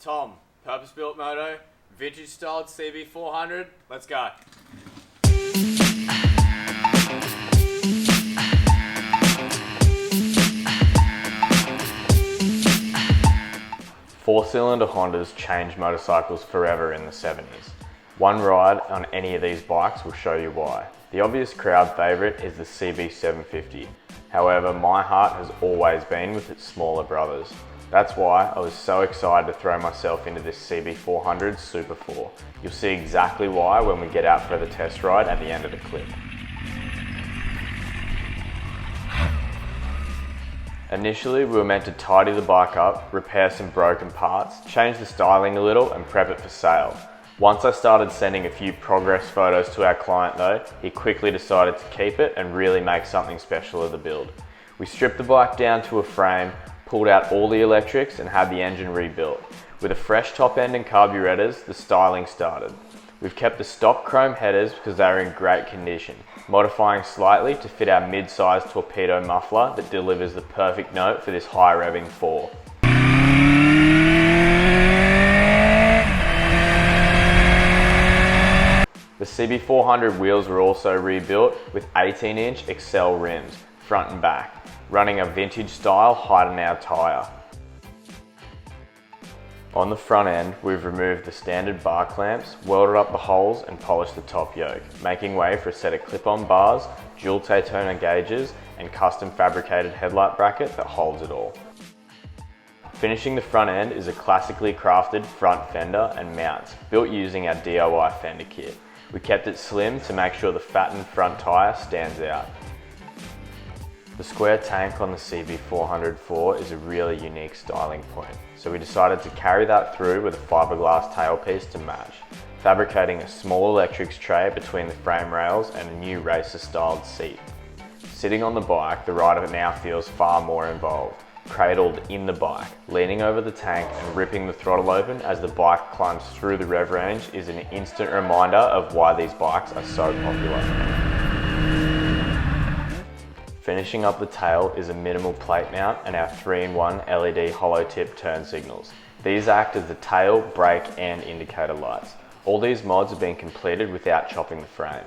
Tom, purpose-built Moto, vintage-styled CB400. Let's go. Four-cylinder Hondas changed motorcycles forever in the 70s. One ride on any of these bikes will show you why. The obvious crowd favourite is the CB750. However, my heart has always been with its smaller brothers. That's why I was so excited to throw myself into this CB400 Super 4. You'll see exactly why when we get out for the test ride at the end of the clip. Initially, we were meant to tidy the bike up, repair some broken parts, change the styling a little and prep it for sale. Once I started sending a few progress photos to our client though, he quickly decided to keep it and really make something special of the build. We stripped the bike down to a frame, pulled out all the electrics and had the engine rebuilt. With a fresh top end and carburetors, the styling started. We've kept the stock chrome headers because they are in great condition, modifying slightly to fit our mid-sized torpedo muffler that delivers the perfect note for this high revving 4. The CB400 wheels were also rebuilt with 18-inch Excel rims, front and back, running a vintage style height and hour tyre. On the front end, we've removed the standard bar clamps, welded up the holes and polished the top yoke, making way for a set of clip-on bars, dual Daytona gauges and custom fabricated headlight bracket that holds it all. Finishing the front end is a classically crafted front fender and mounts, built using our DIY fender kit. We kept it slim to make sure the fattened front tyre stands out. The square tank on the CB400 is a really unique styling point, so we decided to carry that through with a fiberglass tailpiece to match, fabricating a small electrics tray between the frame rails and a new racer-styled seat. Sitting on the bike, the rider now feels far more involved, cradled in the bike, leaning over the tank and ripping the throttle open as the bike climbs through the rev range is an instant reminder of why these bikes are so popular. Finishing up the tail is a minimal plate mount and our 3-in-1 LED hollow tip turn signals. These act as the tail, brake and indicator lights. All these mods have been completed without chopping the frame.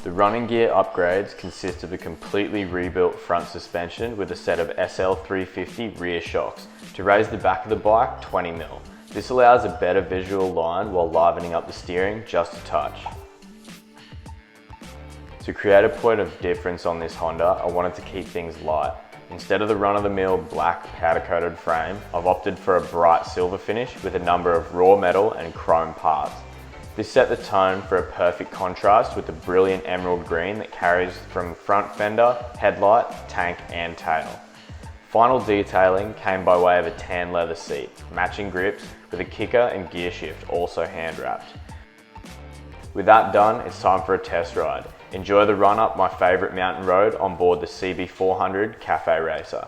The running gear upgrades consist of a completely rebuilt front suspension with a set of SL350 rear shocks to raise the back of the bike 20mm. This allows a better visual line while livening up the steering just a touch. To create a point of difference on this Honda, I wanted to keep things light. Instead of the run-of-the-mill black powder-coated frame, I've opted for a bright silver finish with a number of raw metal and chrome parts. This set the tone for a perfect contrast with the brilliant emerald green that carries from front fender, headlight, tank and tail. Final detailing came by way of a tan leather seat, matching grips with a kicker and gear shift also hand wrapped. With that done, it's time for a test ride. Enjoy the run up my favourite mountain road on board the CB400 Cafe Racer.